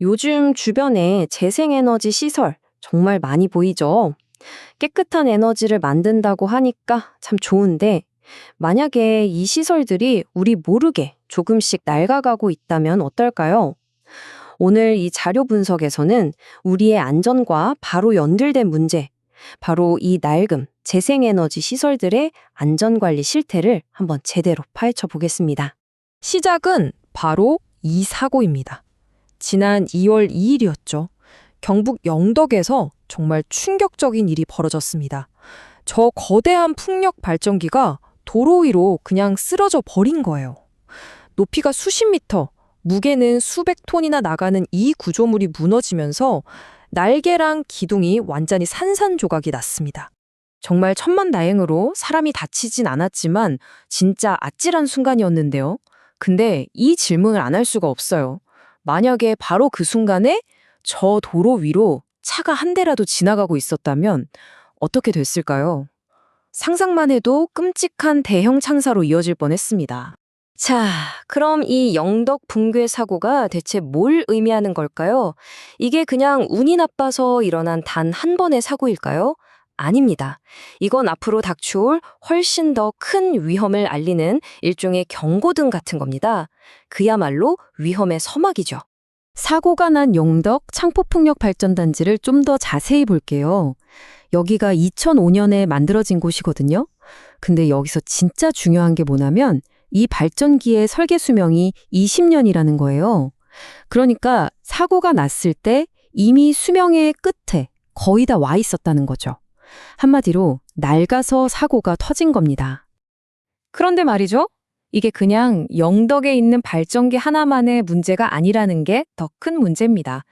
요즘 주변에 재생에너지 시설 정말 많이 보이죠? 깨끗한 에너지를 만든다고 하니까 참 좋은데, 만약에 이 시설들이 우리 모르게 조금씩 낡아가고 있다면 어떨까요? 오늘 이 자료 분석에서는 우리의 안전과 바로 연결된 문제, 바로 이 낡음, 재생에너지 시설들의 안전관리 실태를 한번 제대로 파헤쳐 보겠습니다. 시작은 바로 이 사고입니다. 지난 2월 2일이었죠. 경북 영덕에서 정말 충격적인 일이 벌어졌습니다. 저 거대한 풍력 발전기가 도로 위로 그냥 쓰러져 버린 거예요. 높이가 수십 미터, 무게는 수백 톤이나 나가는 이 구조물이 무너지면서 날개랑 기둥이 완전히 산산조각이 났습니다. 정말 천만다행으로 사람이 다치진 않았지만 진짜 아찔한 순간이었는데요. 근데 이 질문을 안 할 수가 없어요. 만약에 바로 그 순간에 저 도로 위로 차가 한 대라도 지나가고 있었다면 어떻게 됐을까요? 상상만 해도 끔찍한 대형 창사로 이어질 뻔했습니다. 자, 그럼 이 영덕 붕괴 사고가 대체 뭘 의미하는 걸까요? 이게 그냥 운이 나빠서 일어난 단 한 번의 사고일까요? 아닙니다. 이건 앞으로 닥쳐올 훨씬 더 큰 위험을 알리는 일종의 경고등 같은 겁니다. 그야말로 위험의 서막이죠. 사고가 난 영덕 창포풍력발전단지를 좀 더 자세히 볼게요. 여기가 2005년에 만들어진 곳이거든요. 근데 여기서 진짜 중요한 게 뭐냐면 이 발전기의 설계 수명이 20년이라는 거예요. 그러니까 사고가 났을 때 이미 수명의 끝에 거의 다 와 있었다는 거죠. 한마디로 낡아서 사고가 터진 겁니다. 그런데 말이죠. 이게 그냥 영덕에 있는 발전기 하나만의 문제가 아니라는 게 더 큰 문제입니다.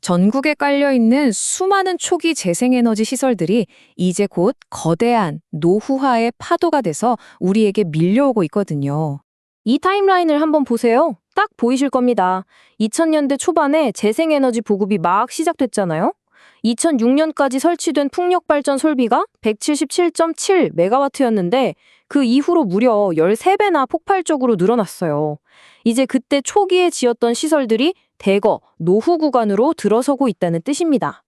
전국에 깔려있는 수많은 초기 재생에너지 시설들이 이제 곧 거대한 노후화의 파도가 돼서 우리에게 밀려오고 있거든요. 이 타임라인을 한번 보세요. 딱 보이실 겁니다. 2000년대 초반에 재생에너지 보급이 막 시작됐잖아요. 2006년까지 설치된 풍력발전 설비가 177.7메가와트였는데 그 이후로 무려 13배나 폭발적으로 늘어났어요. 이제 그때 초기에 지었던 시설들이 대거 노후 구간으로 들어서고 있다는 뜻입니다.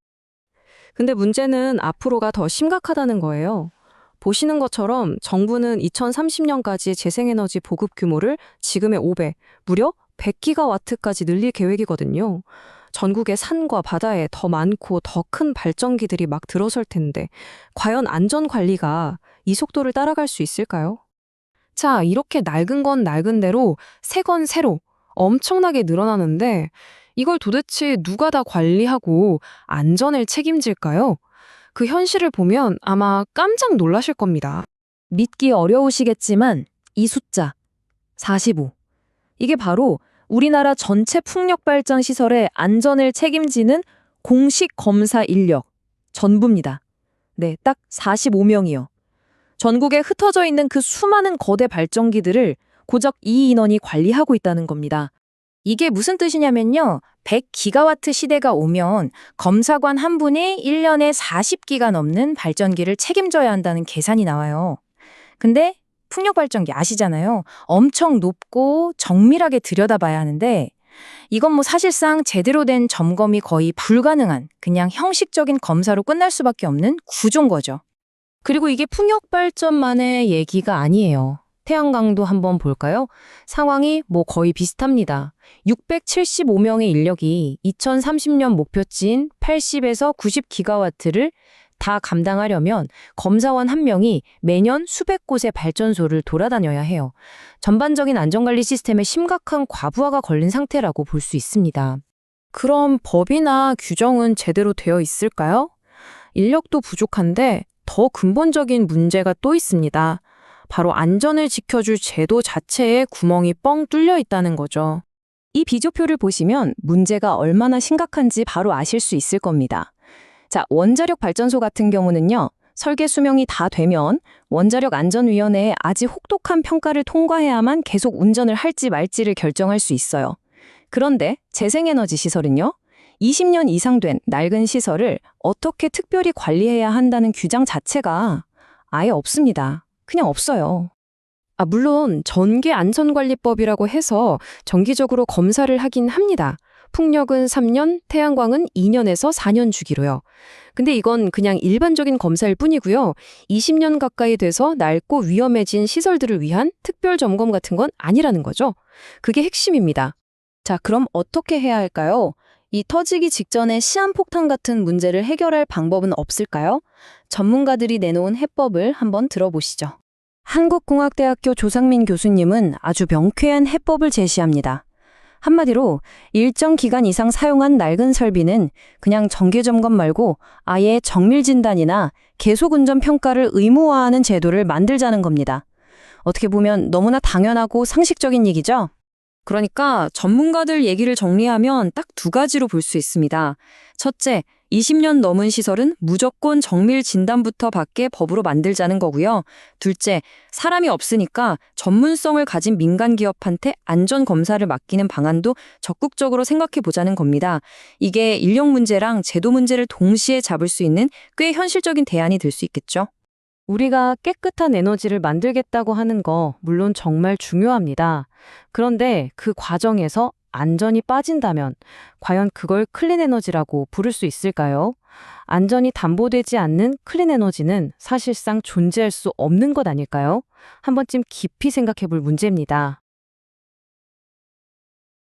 근데 문제는 앞으로가 더 심각하다는 거예요. 보시는 것처럼 정부는 2030년까지 재생에너지 보급 규모를 지금의 5배, 무려 100기가와트까지 늘릴 계획이거든요. 전국의 산과 바다에 더 많고 더 큰 발전기들이 막 들어설 텐데 과연 안전 관리가 이 속도를 따라갈 수 있을까요? 자, 이렇게 낡은 건 낡은 대로 새 건 새로 엄청나게 늘어나는데 이걸 도대체 누가 다 관리하고 안전을 책임질까요? 그 현실을 보면 아마 깜짝 놀라실 겁니다. 믿기 어려우시겠지만 이 숫자 45. 이게 바로 우리나라 전체 풍력발전 시설의 안전을 책임지는 공식 검사 인력 전부입니다. 네, 딱 45명이요. 전국에 흩어져 있는 그 수많은 거대 발전기들을 고작 이 인원이 관리하고 있다는 겁니다. 이게 무슨 뜻이냐면요. 100기가와트 시대가 오면 검사관 한 분이 1년에 40기가 넘는 발전기를 책임져야 한다는 계산이 나와요. 근데 풍력발전기 아시잖아요. 엄청 높고 정밀하게 들여다봐야 하는데 이건 뭐 사실상 제대로 된 점검이 거의 불가능한 그냥 형식적인 검사로 끝날 수밖에 없는 구조인 거죠. 그리고 이게 풍력발전만의 얘기가 아니에요. 태양광도 한번 볼까요? 상황이 뭐 거의 비슷합니다. 675명의 인력이 2030년 목표치인 80에서 90기가와트를 다 감당하려면 검사원 한 명이 매년 수백 곳의 발전소를 돌아다녀야 해요. 전반적인 안전관리 시스템에 심각한 과부하가 걸린 상태라고 볼 수 있습니다. 그럼 법이나 규정은 제대로 되어 있을까요? 인력도 부족한데 더 근본적인 문제가 또 있습니다. 바로 안전을 지켜줄 제도 자체에 구멍이 뻥 뚫려 있다는 거죠. 이 비조표를 보시면 문제가 얼마나 심각한지 바로 아실 수 있을 겁니다. 자, 원자력 발전소 같은 경우는요. 설계 수명이 다 되면 원자력 안전위원회에 아직 혹독한 평가를 통과해야만 계속 운전을 할지 말지를 결정할 수 있어요. 그런데 재생에너지 시설은요. 20년 이상 된 낡은 시설을 어떻게 특별히 관리해야 한다는 규정 자체가 아예 없습니다. 그냥 없어요. 물론 전기안전관리법이라고 해서 정기적으로 검사를 하긴 합니다. 풍력은 3년, 태양광은 2년에서 4년 주기로요. 근데 이건 그냥 일반적인 검사일 뿐이고요. 20년 가까이 돼서 낡고 위험해진 시설들을 위한 특별 점검 같은 건 아니라는 거죠. 그게 핵심입니다. 자, 그럼 어떻게 해야 할까요? 이 터지기 직전에 시한폭탄 같은 문제를 해결할 방법은 없을까요? 전문가들이 내놓은 해법을 한번 들어보시죠. 한국공학대학교 조상민 교수님은 아주 명쾌한 해법을 제시합니다. 한마디로 일정 기간 이상 사용한 낡은 설비는 그냥 정기점검 말고 아예 정밀진단이나 계속운전 평가를 의무화하는 제도를 만들자는 겁니다. 어떻게 보면 너무나 당연하고 상식적인 얘기죠? 그러니까 전문가들 얘기를 정리하면 딱 두 가지로 볼 수 있습니다. 첫째, 20년 넘은 시설은 무조건 정밀 진단부터 받게 법으로 만들자는 거고요. 둘째, 사람이 없으니까 전문성을 가진 민간 기업한테 안전 검사를 맡기는 방안도 적극적으로 생각해 보자는 겁니다. 이게 인력 문제랑 제도 문제를 동시에 잡을 수 있는 꽤 현실적인 대안이 될 수 있겠죠. 우리가 깨끗한 에너지를 만들겠다고 하는 거 물론 정말 중요합니다. 그런데 그 과정에서 안전이 빠진다면 과연 그걸 클린 에너지라고 부를 수 있을까요? 안전이 담보되지 않는 클린 에너지는 사실상 존재할 수 없는 것 아닐까요? 한 번쯤 깊이 생각해 볼 문제입니다.